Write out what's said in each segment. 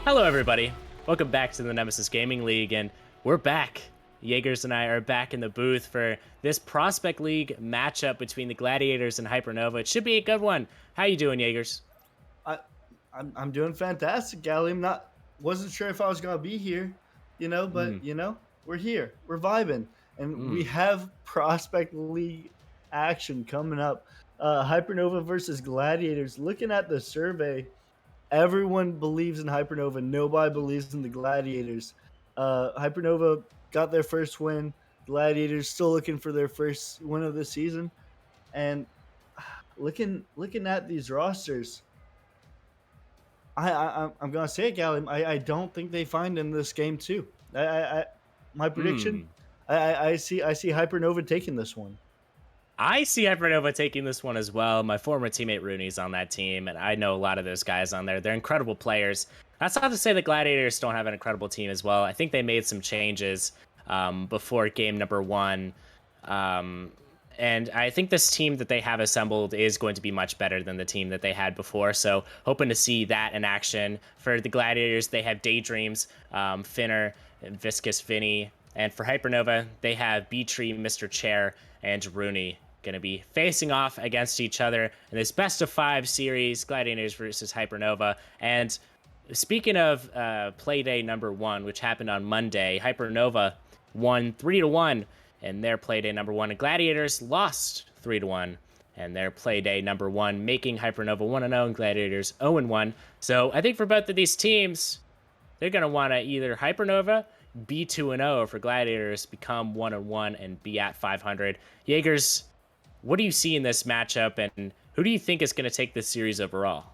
Hello, everybody. Welcome back to the Nemesis Gaming League, and we're back. Jaegers and I are back in the booth for this Prospect League matchup between the Gladiators and Hypernova. It should be a good one. How you doing, Jaegers? I, I'm doing fantastic, Gally. Wasn't sure if I was gonna be here, Mm, but we're here. We're vibing, and we mm. have Prospect League action coming up. Hypernova versus Gladiators. Looking at the survey, everyone believes in Hypernova. Nobody believes in the Gladiators. Hypernova got their first win. Gladiators still looking for their first win of the season, and looking at these rosters. I'm gonna say it, Gally. I don't think they find in this game too. My prediction. Hmm. I see Hypernova taking this one. I see Hypernova taking this one as well. My former teammate Rooney's on that team, and I know a lot of those guys on there. They're incredible players. That's not to say the Gladiators don't have an incredible team as well. I think they made some changes before game number one. Um, and I think this team that they have assembled is going to be much better than the team that they had before. So hoping to see that in action. For the Gladiators, they have Daydreams, Finner, and Viscous Vinny. And for Hypernova, they have B-Tree, Mr. Chair, and Rooney going to be facing off against each other in this best of 5 series, Gladiators versus Hypernova. And speaking of play day number 1, which happened on Monday, Hypernova won 3-1 in their play day number 1, and Gladiators lost 3-1 and their play day number 1, making Hypernova 1-0 and Gladiators 0-1. So I think for both of these teams, they're going to want to either Hypernova be 2-0 for Gladiators, become 1-1 and be at 500. Jaegers, what do you see in this matchup, and who do you think is going to take this series overall?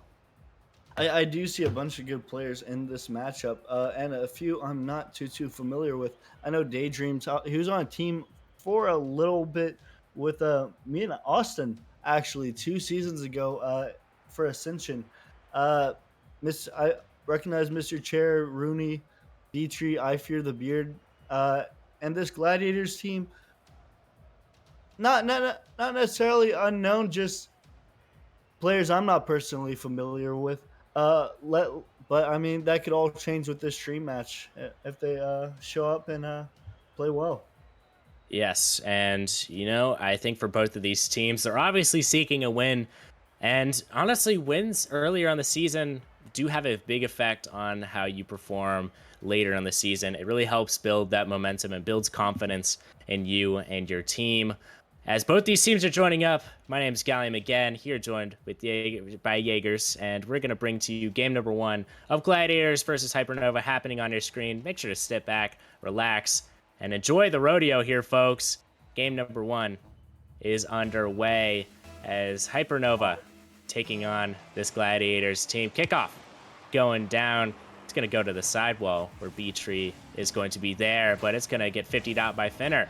I do see a bunch of good players in this matchup, and a few I'm not too familiar with. I know Daydreams. He was on a team for a little bit with me and Austin actually 2 seasons ago for Ascension. Uh, I recognize Mr. Chair, Rooney, Beatree, I Fear the Beard, and this Gladiators team. Not necessarily unknown, just players I'm not personally familiar with. Let but I mean that could all change with this stream match if they show up and play well. Yes, and I think for both of these teams, they're obviously seeking a win. And honestly, wins earlier on the season do have a big effect on how you perform later on the season. It really helps build that momentum and builds confidence in you and your team. As both these teams are joining up, my name is Gallium again, here joined by Jaegers, and we're going to bring to you game number 1 of Gladiators versus Hypernova happening on your screen. Make sure to step back, relax, and enjoy the rodeo here, folks. Game number 1 is underway as Hypernova taking on this Gladiators team. Kickoff going down. It's going to go to the sidewall where B-Tree is going to be there, but it's going to get 50'd out by Finner.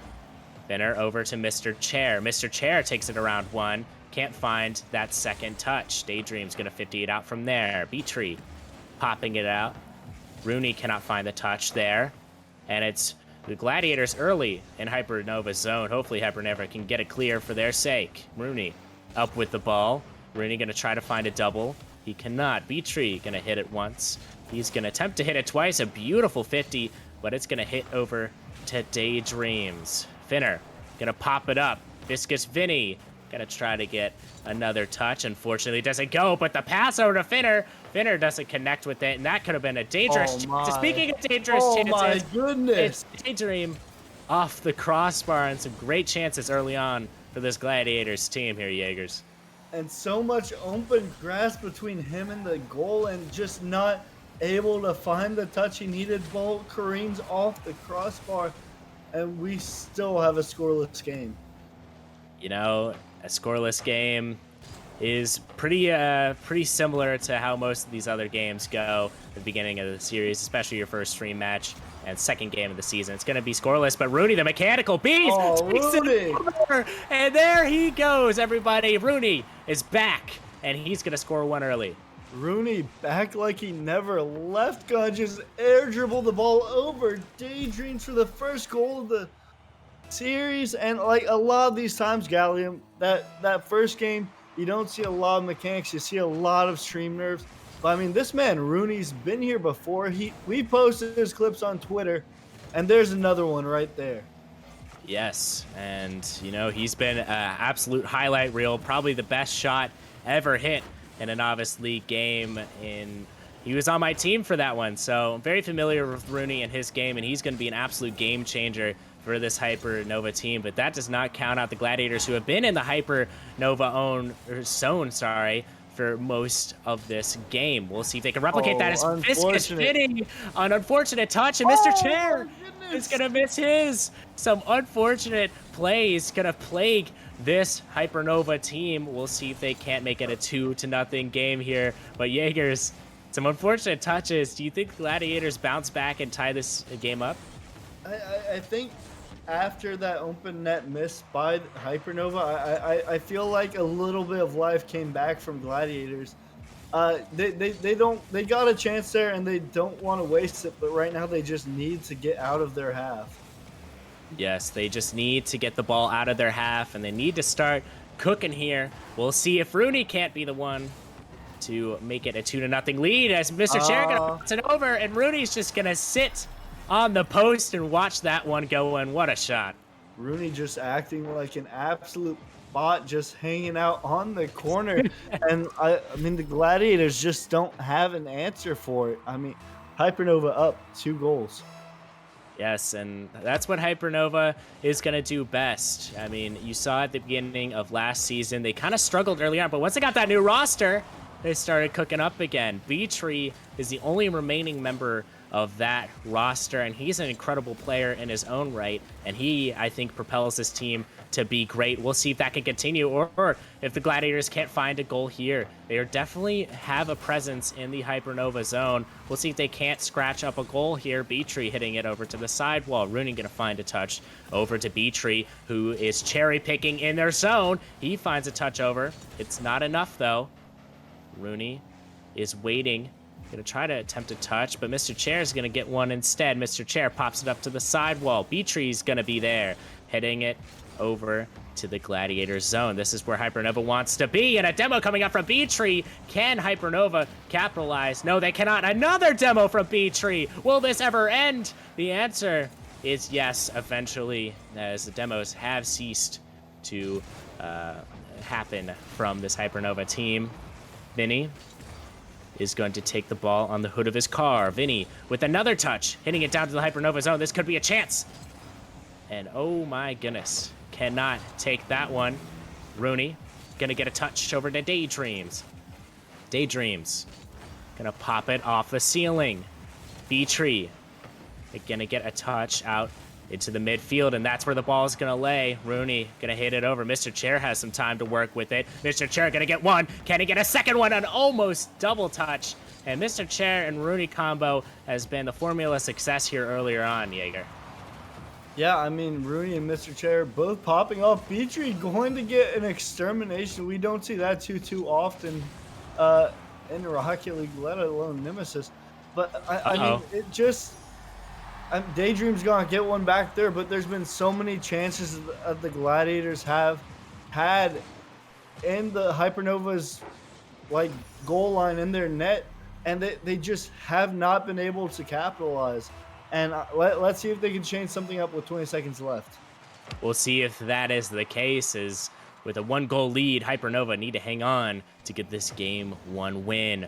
Finner over to Mr. Chair. Mr. Chair takes it around 1. Can't find that second touch. Daydream's going to 50 it out from there. B-Tree popping it out. Rooney cannot find the touch there. And it's the Gladiators early in Hypernova's zone. Hopefully Hypernova can get it clear for their sake. Rooney up with the ball. Rooney going to try to find a double. He cannot. B-Tree going to hit it once. He's going to attempt to hit it twice. A beautiful 50, but it's going to hit over to Daydreams. Finner going to pop it up. Viscous Vinny going to try to get another touch. Unfortunately, it doesn't go, but the pass over to Finner. Finner doesn't connect with it, and that could have been a dangerous chance. Speaking of dangerous chances, my goodness. it's Daydream off the crossbar, and some great chances early on for this Gladiators team here, Jaegers. And so much open grass between him and the goal, and just not able to find the touch he needed. Ball careens off the crossbar, and we still have a scoreless game. A scoreless game is pretty similar to how most of these other games go at the beginning of the series, especially your first stream match and second game of the season. It's going to be scoreless, but Rooney, the mechanical beast, takes it over, and there he goes, everybody. Rooney is back, and he's going to score 1 early. Rooney back like he never left. Gonna just air dribble the ball over Daydreams for the first goal of the series. And like a lot of these times, Gallium, that first game, you don't see a lot of mechanics. You see a lot of stream nerves. But I mean, this man Rooney's been here before. We posted his clips on Twitter, and there's another one right there. Yes, and he's been an absolute highlight reel, probably the best shot ever hit in a novice league game. He was on my team for that one, so I'm very familiar with Rooney and his game, and he's going to be an absolute game changer for this Hypernova team. But that does not count out the Gladiators, who have been in the zone, sorry, for most of this game. We'll see if they can replicate that. Oh, As Fisk is unfortunate. fitting an unfortunate touch, and Mr. Oh Chair my is goodness. gonna miss his. Some unfortunate plays gonna plague this Hypernova team. We'll see if they can't make it a 2-0 game here. But Jaegers, some unfortunate touches. Do you think Gladiators bounce back and tie this game up? I think after that open net miss by Hypernova, I feel like a little bit of life came back from Gladiators. They got a chance there and they don't want to waste it, but right now they just need to get out of their half. Yes, they just need to get the ball out of their half, and they need to start cooking here. We'll see if Rooney can't be the one to make it a 2-0 lead, as Mr. Chair gonna bounce it over, and Rooney's just gonna sit on the post and watch that one go in. What a shot. Rooney just acting like an absolute bot, just hanging out on the corner. And I mean, the Gladiators just don't have an answer for it. I mean, Hypernova up 2 goals. Yes, and that's what Hypernova is going to do best. I mean, you saw at the beginning of last season, they kind of struggled early on, but once they got that new roster, they started cooking up again. B-Tree is the only remaining member of that roster, and he's an incredible player in his own right, and he, I think, propels this team to be great. We'll see if that can continue, or if the Gladiators can't find a goal here. They definitely have a presence in the Hypernova zone. We'll see if they can't scratch up a goal here. B-Tree hitting it over to the sidewall. Rooney going to find a touch over to B-Tree, who is cherry picking in their zone. He finds a touch over. It's not enough, though. Rooney is waiting. Gonna try to attempt a touch, but Mr. Chair is gonna get one instead. Mr. Chair pops it up to the sidewall. B-Tree's gonna be there, heading it over to the Gladiators zone. This is where Hypernova wants to be, and a demo coming up from B-Tree. Can Hypernova capitalize? No, they cannot. Another demo from B-Tree. Will this ever end? The answer is yes, eventually, as the demos have ceased to happen from this Hypernova team. Vinny is going to take the ball on the hood of his car. Vinny with another touch, hitting it down to the Hypernova zone. This could be a chance. And oh my goodness, cannot take that one. Rooney gonna get a touch over to Daydreams. Daydreams gonna pop it off the ceiling. B-Tree gonna get a touch out into the midfield, and that's where the ball is gonna lay. Rooney gonna hit it over. Mr. Chair has some time to work with it. Mr. Chair gonna get one. Can he get a second one? An almost double touch. And Mr. Chair and Rooney combo has been the formula of success here earlier on, Jaeger. Yeah, I mean, Rooney and Mr. Chair both popping off. B-Tree going to get an extermination. We don't see that too often in Rocket League, let alone Nemesis. But I mean, it just... Daydream's gonna get one back there, but there's been so many chances that the Gladiators have had in the Hypernova's like goal line in their net, and they just have not been able to capitalize. And let's see if they can change something up with 20 seconds left. We'll see if that is the case, as with a 1-goal lead, Hypernova need to hang on to get this game 1 win.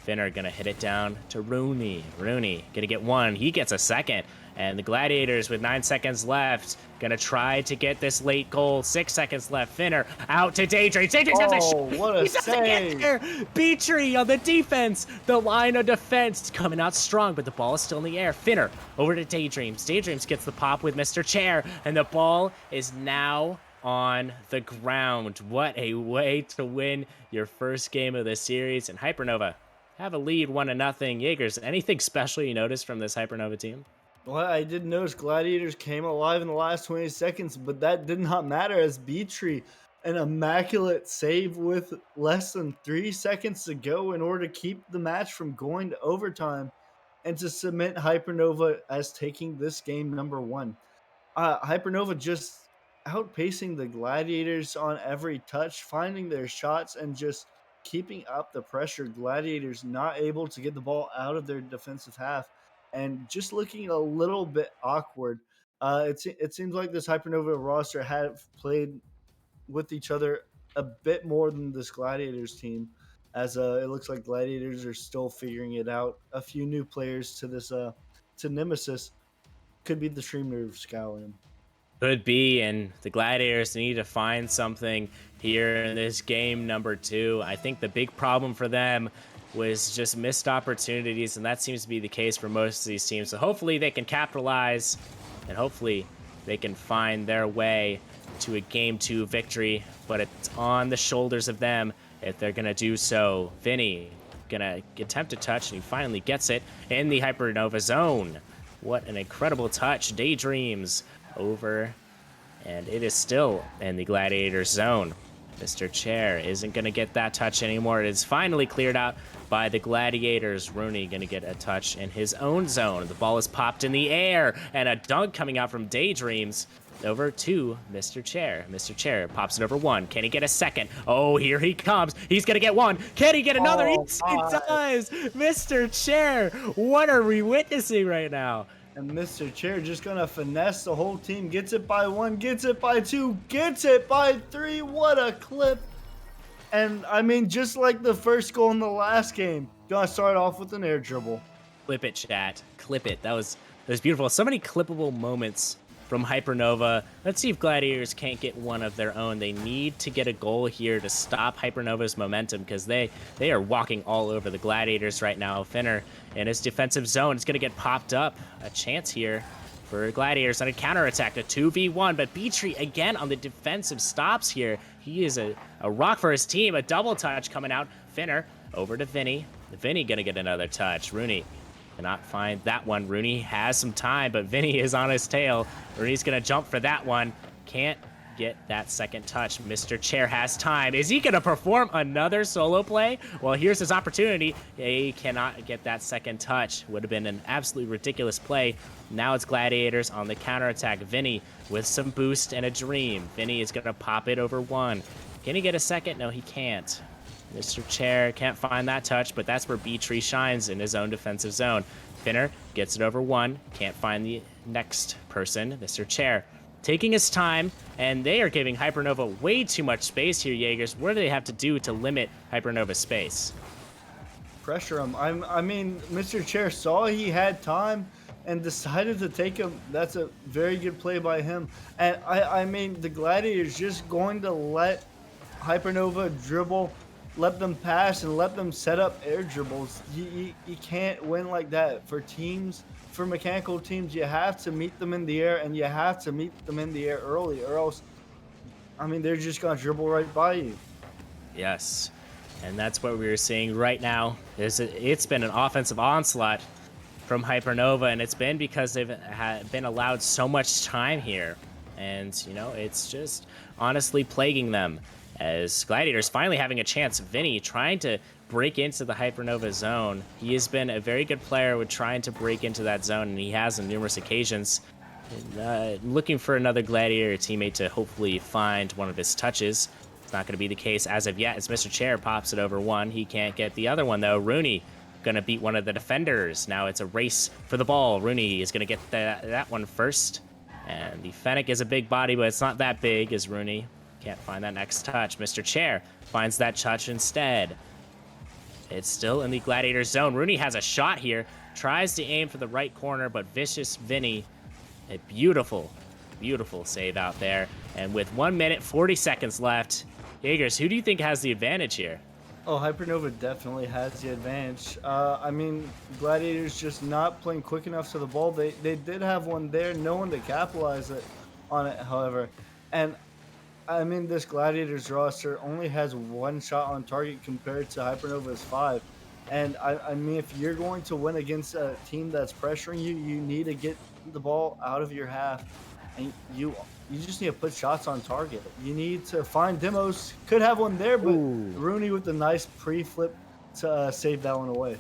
Finner gonna hit it down to Rooney. Rooney gonna get one. He gets a second. And the Gladiators with 9 seconds left gonna try to get this late goal. 6 seconds left. Finner out to Daydreams. Daydreams has a shot. What a He doesn't save. get there. B-Tree on the defense. The line of defense coming out strong, but the ball is still in the air. Finner over to Daydreams. Daydreams gets the pop with Mr. Chair, and the ball is now on the ground. What a way to win your first game of the series. And Hypernova have a lead 1-0. Jaegers, anything special you noticed from this Hypernova team? Well, I did notice Gladiators came alive in the last 20 seconds, but that did not matter as B-Tree, an immaculate save with less than 3 seconds to go in order to keep the match from going to overtime and to cement Hypernova as taking this game number 1. Hypernova just outpacing the Gladiators on every touch, finding their shots, and just keeping up the pressure. Gladiators not able to get the ball out of their defensive half and just looking a little bit awkward. It seems like this Hypernova roster have played with each other a bit more than this Gladiators team, as it looks like Gladiators are still figuring it out. A few new players to this to Nemesis could be the stream nerve scouting. Could be, and the Gladiators need to find something here in this game number 2. I think the big problem for them was just missed opportunities, and that seems to be the case for most of these teams. So hopefully they can capitalize, and hopefully they can find their way to a game 2 victory, but it's on the shoulders of them if they're going to do so. Vinny going to attempt a touch, and he finally gets it in the Hypernova zone. What an incredible touch. Daydreams over, and it is still in the Gladiator zone. Mr. Chair isn't going to get that touch anymore. It is finally cleared out by the Gladiators. Rooney going to get a touch in his own zone. The ball is popped in the air, and a dunk coming out from Daydreams over to Mr. Chair. Mr. Chair pops it over one. Can he get a second? Oh, here he comes. He's going to get one. Can he get another? Oh, He does. Mr. Chair, what are we witnessing right now? And Mr. Chair just gonna finesse the whole team. Gets it by 1, gets it by 2, gets it by 3. What a clip! And I mean, just like the first goal in the last game, gonna start off with an air dribble. Clip it, chat. Clip it. That was beautiful. So many clippable moments from Hypernova. Let's see if Gladiators can't get one of their own. They need to get a goal here to stop Hypernova's momentum, because they are walking all over the Gladiators right now. Finner in his defensive zone is going to get popped up. A chance here for Gladiators on a counterattack, a 2v1, but Beatree again on the defensive stops here. He is a rock for his team. A double touch coming out. Finner over to Vinny. Vinny going to get another touch. Rooney cannot find that one. Rooney has some time, but Vinny is on his tail. Rooney's going to jump for that one. Can't get that second touch. Mr. Chair has time. Is he going to perform another solo play? Well, here's his opportunity. He cannot get that second touch. Would have been an absolutely ridiculous play. Now it's Gladiators on the counterattack. Vinny with some boost and a dream. Vinny is going to pop it over one. Can he get a second? No, he can't. Mr. Chair can't find that touch, but that's where Beatree shines in his own defensive zone. Finner gets it over one. Can't find the next person. Mr. Chair taking his time, and they are giving Hypernova way too much space here, Jaegers. What do they have to do to limit Hypernova's space? Pressure him. I mean, Mr. Chair saw he had time and decided to take him. That's a very good play by him. And I mean, the Gladiators just going to let Hypernova dribble, let them pass, and let them set up air dribbles. You can't win like that. For teams, for mechanical teams, you have to meet them in the air, and you have to meet them in the air early, or else, I mean, they're just going to dribble right by you. Yes, and that's what we're seeing right now. It's been an offensive onslaught from Hypernova, and it's been because they've been allowed so much time here. And, you know, it's just honestly plaguing them. As Gladiators finally having a chance. Vinny trying to break into the Hypernova zone. He has been a very good player with trying to break into that zone, and he has on numerous occasions. Looking for another Gladiator teammate to hopefully find one of his touches. It's not going to be the case as of yet, as Mr. Chair pops it over one. He can't get the other one, though. Rooney going to beat one of the defenders. Now it's a race for the ball. Rooney is going to get that one first. And the Fennec is a big body, but it's not that big as Rooney. Can't find that next touch. Mr. Chair finds that touch instead. It's still in the Gladiator zone. Rooney has a shot here. Tries to aim for the right corner, but Vicious Vinny, a beautiful, beautiful save out there. And with 1 minute, 40 seconds left, Jaegers, who do you think has the advantage here? Oh, Hypernova definitely has the advantage. I mean, Gladiators just not playing quick enough to the ball. They did have one there. No one to capitalize on it, however. And I mean, this Gladiators roster only has one shot on target compared to Hypernova's 5. And I mean, if you're going to win against a team that's pressuring you, you need to get the ball out of your half. And you just need to put shots on target. You need to find demos. Could have one there, but Ooh. Rooney with the nice pre-flip to save that one away.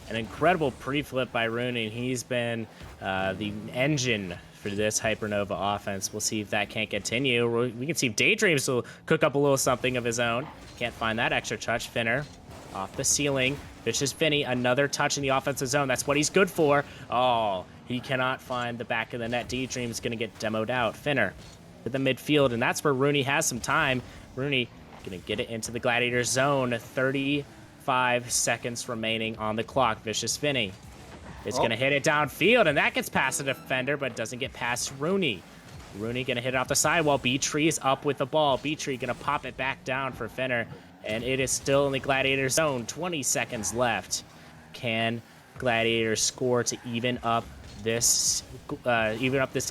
An incredible pre-flip by Rooney. He's been the engine for this Hypernova offense. We'll see if that can't continue. We can see if Daydreams will cook up a little something of his own. Can't find that extra touch. Finner off the ceiling. Vicious Vinny, another touch in the offensive zone. That's what he's good for. Oh, he cannot find the back of the net. Daydream's going to get demoed out. Finner to the midfield, and that's where Rooney has some time. Rooney going to get it into the Gladiators zone. 35 seconds remaining on the clock. Vicious Vinny is going to hit it downfield, and that gets past the defender, but doesn't get past Rooney. Rooney going to hit it off the side while B-Tree is up with the ball. B-Tree going to pop it back down for Finner, and it is still in the Gladiator zone. 20 seconds left. Can Gladiators score to even up this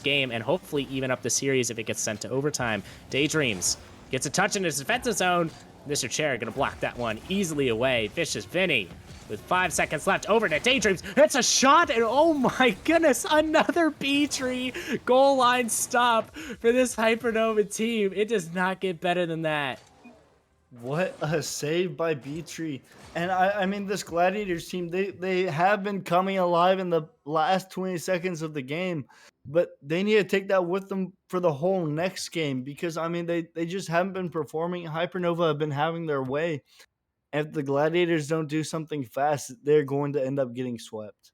game, and hopefully even up the series if it gets sent to overtime? Daydreams gets a touch in his defensive zone. Mr. Chair going to block that one easily away. Vicious Vinny with 5 seconds left over to Daydreams. It's a shot, and oh my goodness, another B-Tree goal line stop for this Hypernova team. It does not get better than that. What a save by B-Tree. And I mean, this Gladiators team, they have been coming alive in the last 20 seconds of the game, but they need to take that with them for the whole next game because, I mean, they just haven't been performing. Hypernova have been having their way. If the Gladiators don't do something fast, they're going to end up getting swept.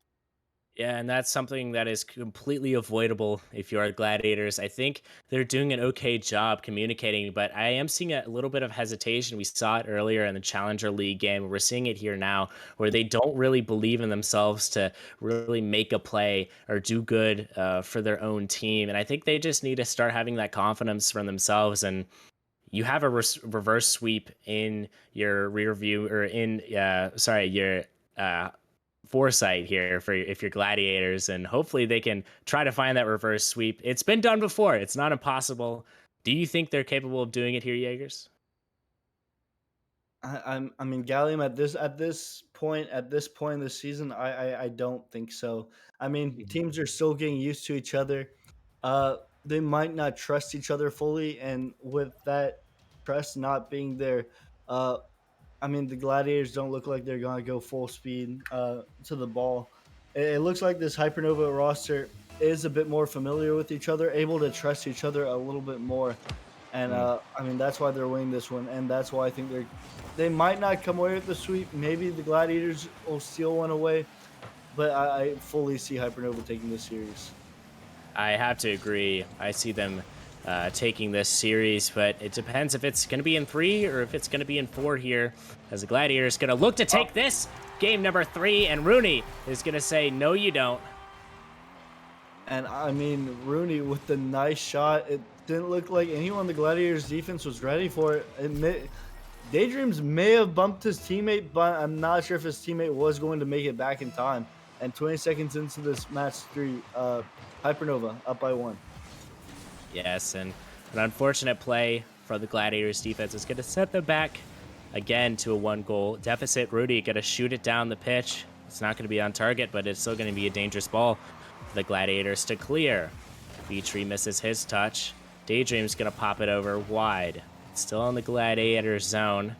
Yeah, and that's something that is completely avoidable if you are Gladiators. I think they're doing an okay job communicating, but I am seeing a little bit of hesitation. We saw it earlier in the Challenger League game. We're seeing it here now, where they don't really believe in themselves to really make a play or do good for their own team. And I think they just need to start having that confidence from themselves. And you have a reverse sweep in your rear view, or in your foresight here for if you're Gladiators, and hopefully they can try to find that reverse sweep. It's been done before. It's not impossible. Do you think they're capable of doing it here, Jaegers? I mean, Gallium at this point in the season, I don't think so. I mean, teams are still getting used to each other. They might not trust each other fully, and with that trust not being there, uh, I mean, the Gladiators don't look like they're gonna go full speed to the ball. It looks like this Hypernova roster is a bit more familiar with each other, able to trust each other a little bit more. And I mean, that's why they're winning this one, and that's why I think they might not come away with the sweep. Maybe the Gladiators will steal one away, but I fully see Hypernova taking this series. I have to agree. I see them taking this series, but it depends if it's going to be in 3 or if it's going to be in 4 here, as the Gladiators going to look to take this game number 3, and Rooney is going to say, no, you don't. And I mean, Rooney with the nice shot. It didn't look like anyone the Gladiators defense was ready for it. Daydreams may have bumped his teammate, but I'm not sure if his teammate was going to make it back in time. And 20 seconds into this match 3, Hypernova up by 1. Yes, and an unfortunate play for the Gladiators defense is going to set them back again to a 1-goal deficit. Rudy going to shoot it down the pitch. It's not going to be on target, but it's still going to be a dangerous ball for the Gladiators to clear. B-Tree misses his touch. Daydream's going to pop it over wide. It's still in the Gladiator zone,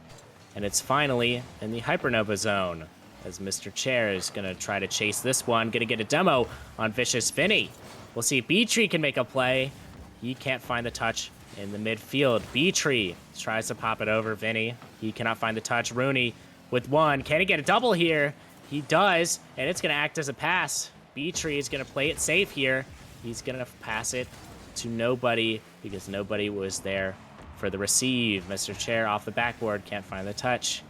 and it's finally in the Hypernova zone, as Mr. Chair is going to try to chase this one. Going to get a demo on Vicious Vinny. We'll see if B-Tree can make a play. He can't find the touch in the midfield. B-Tree tries to pop it over Vinny. He cannot find the touch. Rooney with 1. Can he get a double here? He does, and it's going to act as a pass. B-Tree is going to play it safe here. He's going to pass it to nobody because nobody was there for the receive. Mr. Chair off the backboard, can't find the touch.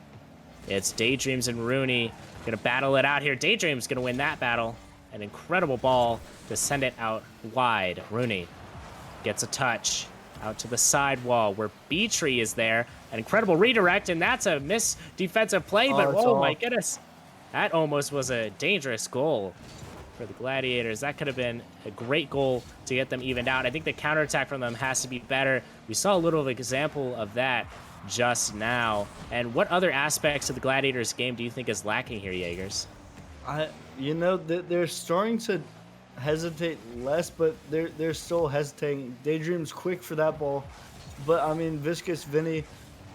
It's Daydreams and Rooney going to battle it out here. Daydreams going to win that battle. An incredible ball to send it out wide. Rooney gets a touch out to the side wall where B-Tree is there. An incredible redirect, and that's a missed defensive play, but oh my goodness. That almost was a dangerous goal for the Gladiators. That could have been a great goal to get them evened out. I think the counterattack from them has to be better. We saw a little example of that just now. And what other aspects of the Gladiators game do you think is lacking here, Jaegers? They're starting to hesitate less, but they're still hesitating. Daydream's quick for that ball, but I mean, Viscous Vinny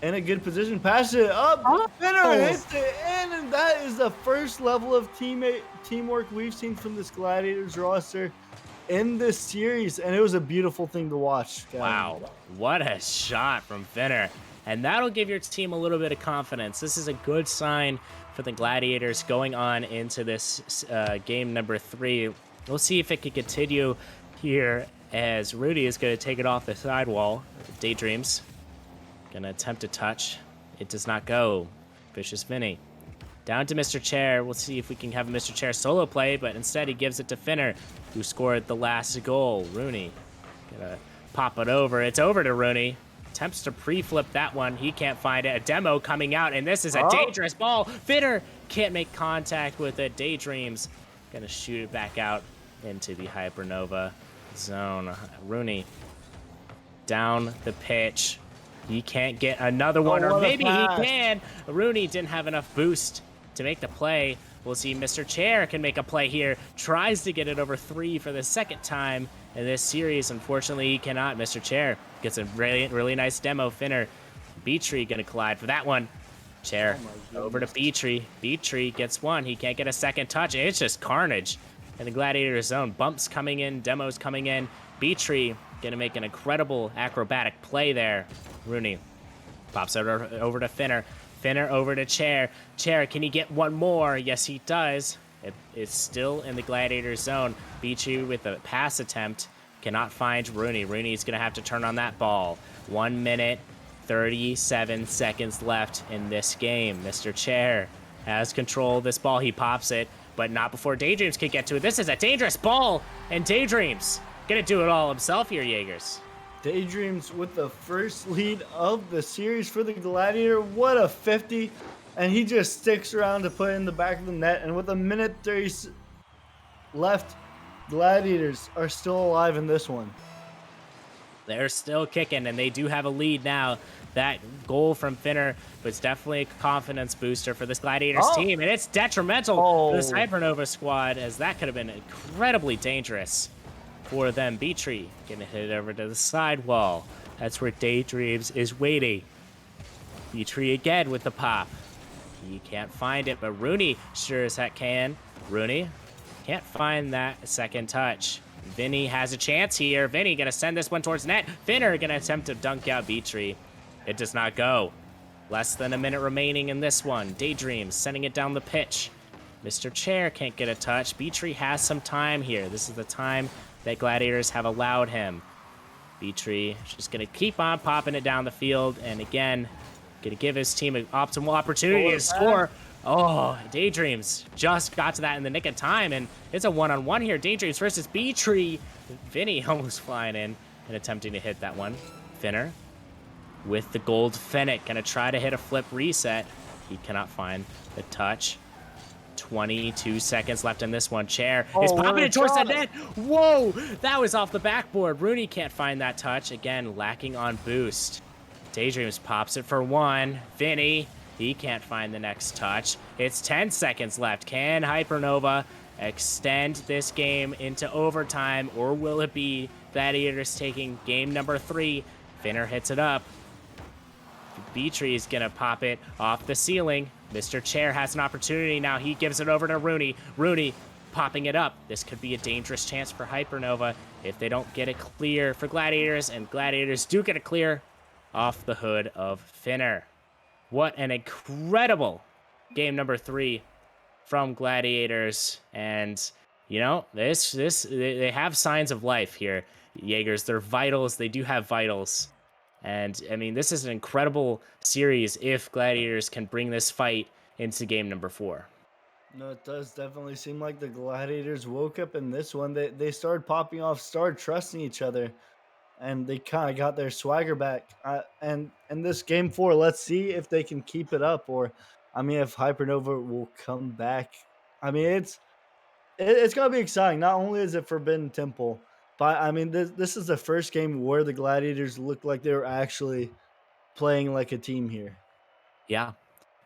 in a good position, pass it up, Finner hits it in, and that is the first level of teamwork we've seen from this Gladiators roster in this series, and it was a beautiful thing to watch, guys. Wow, what a shot from Finner. and that'll give your team a little bit of confidence. This is a good sign for the Gladiators going on into this game number 3. We'll see if it can continue here as Rudy is going to take it off the sidewall. Daydreams going to attempt to touch. It does not go. Vicious Vinny. Down to Mr. Chair. We'll see if we can have a Mr. Chair solo play, but instead he gives it to Finner, who scored the last goal. Rooney gonna pop it over. It's over to Rooney. Attempts to pre-flip that one. He can't find it. A demo coming out, and this is a dangerous ball. Finner can't make contact with it. Daydreams gonna shoot it back out into the Hypernova zone. Rooney down the pitch. He can't get another one, or maybe he can. Rooney didn't have enough boost to make the play. We'll see Mr. Chair can make a play here. Tries to get it over 3 for the second time in this series. Unfortunately, he cannot. Mr. Chair gets a really nice demo. Finner. Beatree gonna collide for that one. Chair over to Beatree. Beatree gets one. He can't get a second touch. It's just carnage in the Gladiator zone. Bumps coming in. Demos coming in. Beatree gonna make an incredible acrobatic play there. Rooney pops it over to Finner. Finner over to Chair. Chair, can he get one more? Yes, he does. It's still in the Gladiator zone. Beachy with a pass attempt. Cannot find Rooney. Rooney's going to have to turn on that ball. 1 minute, 37 seconds left in this game. Mr. Chair has control of this ball. He pops it, but not before Daydreams can get to it. This is a dangerous ball, and Daydreams going to do it all himself here, Jaegers. Daydreams with the first lead of the series for the Gladiator. What a 50. And he just sticks around to put it in the back of the net. And with a minute 30 left, Gladiators are still alive in this one. They're still kicking, and they do have a lead now. That goal from Finner was definitely a confidence booster for this Gladiators team. And it's detrimental to this Hypernova squad, as that could have been incredibly dangerous for them. Beatree gonna hit it over to the sidewall. That's where Daydreams is waiting. Beatree again with the pop. He can't find it, but Rooney sure as heck can. Rooney can't find that second touch. Vinny has a chance here. Vinny gonna send this one towards net. Finner gonna attempt to dunk out Beatree. It does not go. Less than a minute remaining in this one. Daydreams sending it down the pitch. Mr. Chair can't get a touch. Beatree has some time here. This is the time that Gladiators have allowed him. Beatree just going to keep on popping it down the field, and again, going to give his team an optimal opportunity to score. Oh, Daydreams just got to that in the nick of time, and it's a one-on-one here. Daydreams versus Beatree. Vinny almost flying in and attempting to hit that one. Finner with the gold Fennec, going to try to hit a flip reset. He cannot find the touch. 22 seconds left in this one. Chair is popping it towards the net. Whoa, that was off the backboard. Rooney can't find that touch. Again, lacking on boost. Daydreams pops it for one. Vinny, he can't find the next touch. It's 10 seconds left. Can Hypernova extend this game into overtime, or will it be Gladiators taking game number 3? Finner hits it up. Beatree is gonna pop it off the ceiling. Mr. Chair has an opportunity now. He gives it over to Rooney. Rooney popping it up. This could be a dangerous chance for Hypernova if they don't get it clear for Gladiators, and Gladiators do get it clear off the hood of Finner. What an incredible game number 3 from Gladiators. And, you know, they have signs of life here, Jaegers. They're vitals. They do have vitals. And, I mean, this is an incredible series if Gladiators can bring this fight into game number 4. No, it does definitely seem like the Gladiators woke up in this one. They started popping off, started trusting each other, and they kind of got their swagger back. And this game 4, let's see if they can keep it up, or, I mean, if Hypernova will come back. I mean, it's going to be exciting. Not only is it Forbidden Temple, but, I mean, this is the first game where the Gladiators looked like they were actually playing like a team here. Yeah.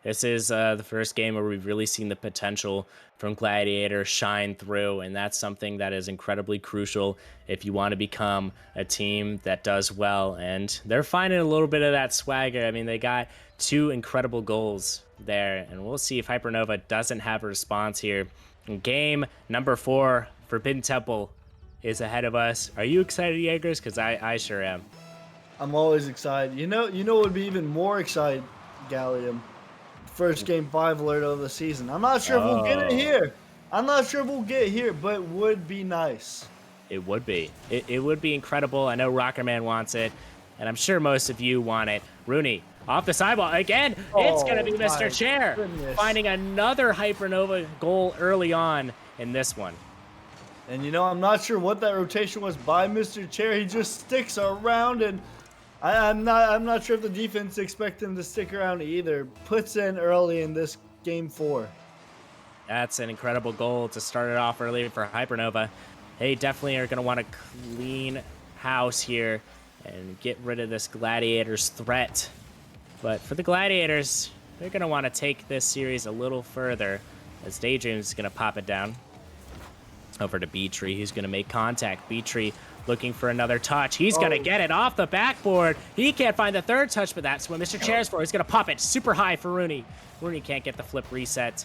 This is the first game where we've really seen the potential from Gladiator shine through, and that's something that is incredibly crucial if you want to become a team that does well. And they're finding a little bit of that swagger. I mean, they got 2 incredible goals there, and we'll see if Hypernova doesn't have a response here. And game number 4, Forbidden Temple, is ahead of us. Are you excited, Jaegers? Because I sure am. I'm always excited. You know what would be even more excited, Gallium? First game 5 alert of the season. I'm not sure if we'll get it Oh, here. I'm not sure if we'll get here, but would be nice. it would be. It would be incredible. I know Rocker Man wants it, and I'm sure most of you want it. Rooney off the sidewall again. It's gonna Oh be Mr. my Chair goodness. finding another Hypernova goal early on in this one. And I'm not sure what that rotation was by Mr. Chair. He just sticks around, and I'm not sure if the defense expect him to stick around either. Puts in early in this game 4. That's an incredible goal to start it off early for Hypernova. They definitely are going to want to clean house here and get rid of this Gladiators threat. But for the Gladiators, they're going to want to take this series a little further as Daydream's going to pop it down over to B-Tree. He's going to make contact. B-Tree looking for another touch. He's going to get it off the backboard. He can't find the third touch, but that's what Mr. Chair's for. He's going to pop it super high for Rooney. Rooney can't get the flip reset.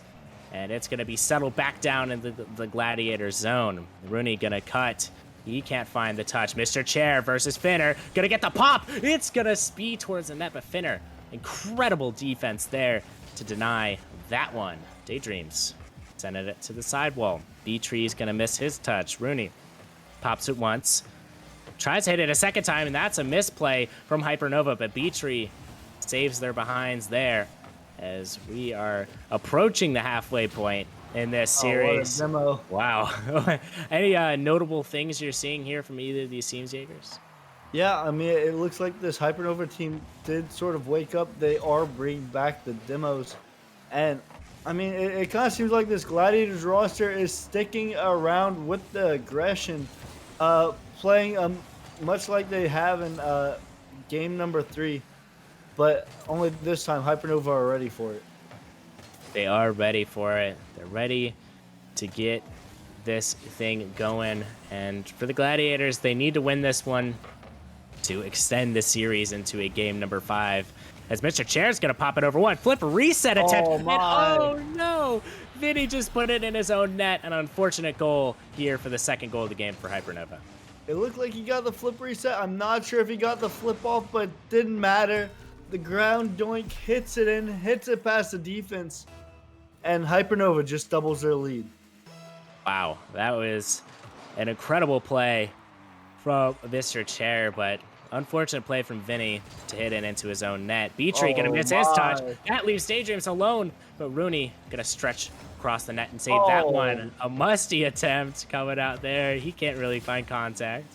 And it's going to be settled back down in the Gladiator zone. Rooney going to cut. He can't find the touch. Mr. Chair versus Finner. Going to get the pop. It's going to speed towards the net, but Finner, incredible defense there to deny that one. Daydreams sending it to the sidewall. B-Tree's going to miss his touch. Rooney pops it once. Tries to hit it a second time, and that's a misplay from Hypernova, but B-Tree saves their behinds there as we are approaching the halfway point in this series. Oh, what a demo. Wow. Any notable things you're seeing here from either of these teams, Jaegers? Yeah, I mean, it looks like this Hypernova team did sort of wake up. They are bringing back the demos. And, I mean, it kind of seems like this Gladiators roster is sticking around with the aggression, playing much like they have in game number 3. But only this time, Hypernova are ready for it. They are ready for it. They're ready to get this thing going. And for the Gladiators, they need to win this one to extend the series into a game number 5. As Mr. Chair's going to pop it over one. Flip reset attempt. Oh, my. And oh, no. Vinny just put it in his own net. An unfortunate goal here for the second goal of the game for Hypernova. It looked like he got the flip reset. I'm not sure if he got the flip off, but didn't matter. The ground doink hits it in, hits it past the defense, and Hypernova just doubles their lead. Wow, that was an incredible play from Mr. Chair, but unfortunate play from Vinny to hit it into his own net. B-Tree gonna miss his touch. That leaves Daydreams alone, but Rooney gonna stretch across the net and save that one. A musty attempt coming out there. He can't really find contact.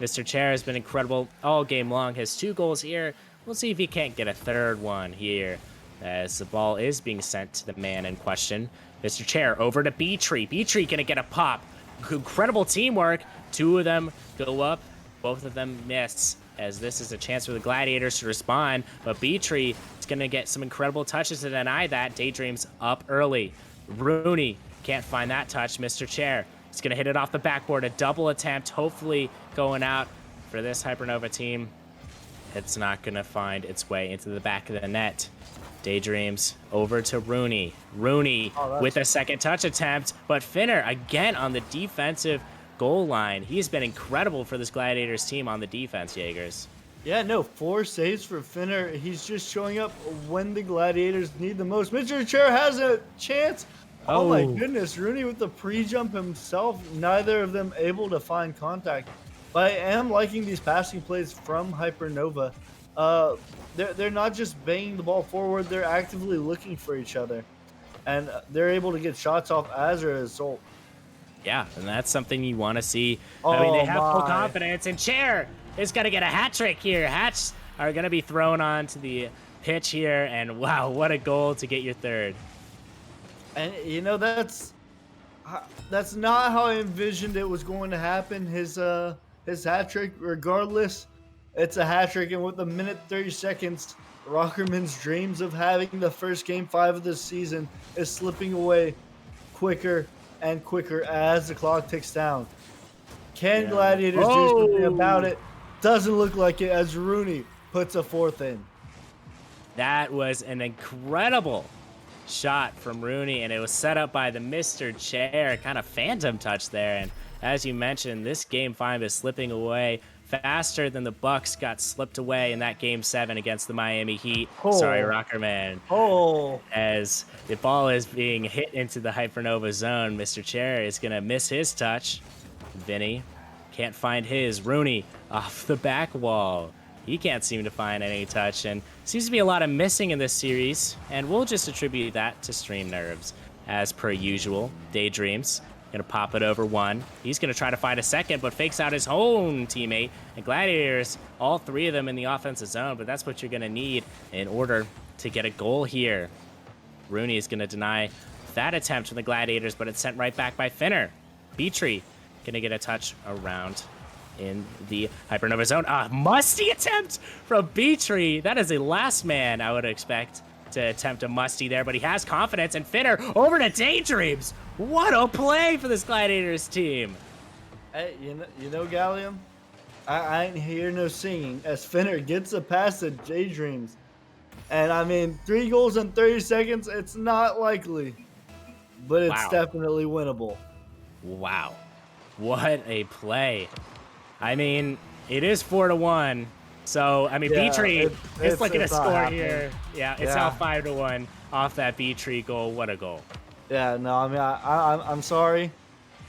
Mr. Chair has been incredible all game long. His 2 goals here. We'll see if he can't get a third one here as the ball is being sent to the man in question. Mr. Chair over to B-Tree. B-Tree gonna get a pop. Incredible teamwork. 2 of them go up. Both of them miss as this is a chance for the Gladiators to respond. But B-Tree is gonna get some incredible touches to deny that. Daydreams up early. Rooney can't find that touch. Mr. Chair is gonna hit it off the backboard. A double attempt, hopefully going out for this Hypernova team. It's not going to find its way into the back of the net. Daydreams over to Rooney. Rooney with a second touch attempt, but Finner again on the defensive goal line. He's been incredible for this Gladiators team on the defense, Jaegers. Yeah, no, 4 saves for Finner. He's just showing up when the Gladiators need the most. Mr. Chair has a chance. Oh my goodness, Rooney with the pre-jump himself. Neither of them able to find contact. But I am liking these passing plays from Hypernova. They're not just banging the ball forward, they're actively looking for each other. And they're able to get shots off as a result. Yeah, and that's something you want to see. I mean, they have full confidence, and Chair is going to get a hat trick here. Hats are going to be thrown onto the pitch here, and wow, what a goal to get your third. And, that's not how I envisioned it was going to happen. His hat trick, regardless, it's a hat trick, and with a minute 30 seconds, Rockerman's dreams of having the first game 5 of this season is slipping away quicker and quicker as the clock ticks down. Can Gladiators do something about it? Doesn't look like it as Rooney puts a 4th in. That was an incredible shot from Rooney, and it was set up by the Mr. Chair, kind of phantom touch there. And as you mentioned, this game 5 is slipping away faster than the Bucks got slipped away in that Game 7 against the Miami Heat. Sorry, Oh, Rockerman. oh, As the ball is being hit into the Hypernova zone, Mr. Chair is going to miss his touch. Vinny can't find his. Rooney off the back wall. He can't seem to find any touch, and seems to be a lot of missing in this series, and we'll just attribute that to stream nerves. As per usual, Daydreams gonna pop it over one. He's gonna try to find a second, but fakes out his own teammate. And Gladiators, all three of them in the offensive zone, but that's what you're gonna need in order to get a goal here. Rooney is gonna deny that attempt from the Gladiators, but it's sent right back by Finner. Beatree gonna get a touch around in the Hypernova zone. A musty attempt from Beatree. That is a last man I would expect to attempt a musty there, but he has confidence, and Finner over to Daydreams. What a play for this Gladiators team. hey, you know, Gallium, I ain't hear no singing as Finner gets a pass to Daydreams. And I mean, 3 goals in 30 seconds, it's not likely, but it's Wow. definitely winnable. Wow. What a play. I mean, it is 4-1. So, I mean, Yeah, Beatree is looking to it's not score happening. here. Yeah, it's now 5-1 off that Beatree goal. What a goal. Yeah, no, I mean, I'm sorry.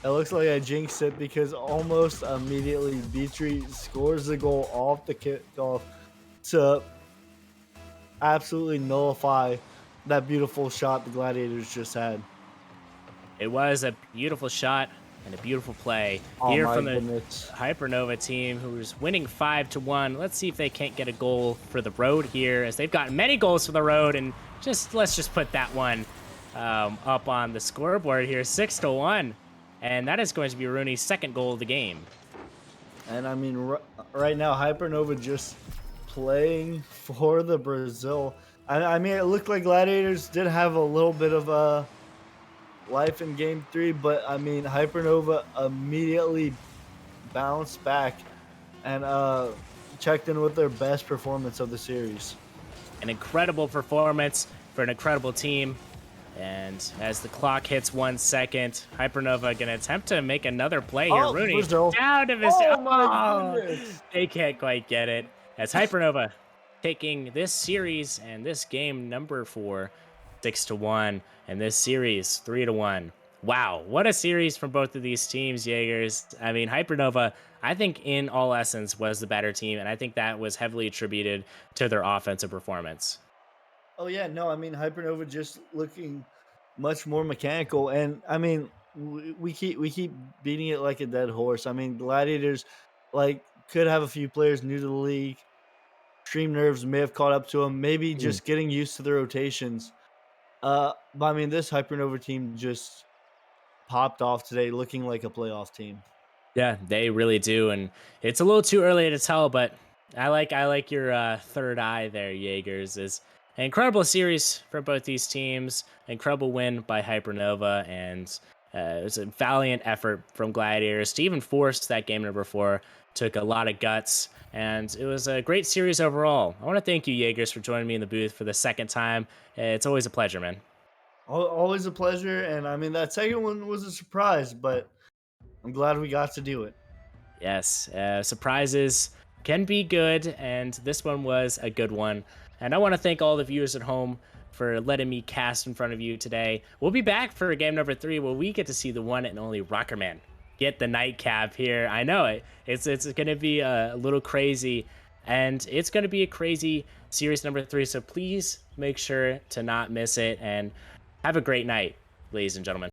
It looks like I jinxed it because almost immediately Beatree scores the goal off the kickoff to absolutely nullify that beautiful shot the Gladiators just had. It was a beautiful shot and a beautiful play Oh here my from the goodness. Hypernova team, who's winning 5-1. Let's see if they can't get a goal for the road here, as they've gotten many goals for the road, and let's just put that one up on the scoreboard here, 6-1, and that is going to be Rooney's second goal of the game. And I mean, right now, Hypernova just playing for the Brazil. I mean, it looked like Gladiators did have a little bit of a life in Game 3, but I mean, Hypernova immediately bounced back and checked in with their best performance of the series. An incredible performance for an incredible team. And as the clock hits 1 second, Hypernova gonna attempt to make another play here. Oh, Rooney Brazil. down to Mr. Oh my goodness. They can't quite get it. As Hypernova taking this series and this game number 4, 6-1, and this series 3-1. Wow, what a series from both of these teams, Jaegers. I mean, Hypernova, I think in all essence was the better team, and I think that was heavily attributed to their offensive performance. Oh yeah, no, I mean Hypernova just looking much more mechanical, and I mean we keep beating it like a dead horse. I mean Gladiators like could have a few players new to the league. Stream nerves may have caught up to them. Maybe just getting used to the rotations. But I mean this Hypernova team just popped off today, looking like a playoff team. Yeah, they really do, and it's a little too early to tell, but I like your third eye there, Jaegers. Is an incredible series for both these teams. Incredible win by Hypernova, and it was a valiant effort from Gladiators to even force that game number 4. Took a lot of guts, and it was a great series overall. I want to thank you, Jaegers, for joining me in the booth for the second time. It's always a pleasure, man. Always a pleasure, and I mean that second one was a surprise, but I'm glad we got to do it. Yes, surprises can be good, and this one was a good one. And I want to thank all the viewers at home for letting me cast in front of you today. We'll be back for game number 3, where we get to see the one and only Rockerman get the nightcap here. I know it's going to be a little crazy, and it's going to be a crazy series number 3. So please make sure to not miss it, and have a great night, ladies and gentlemen.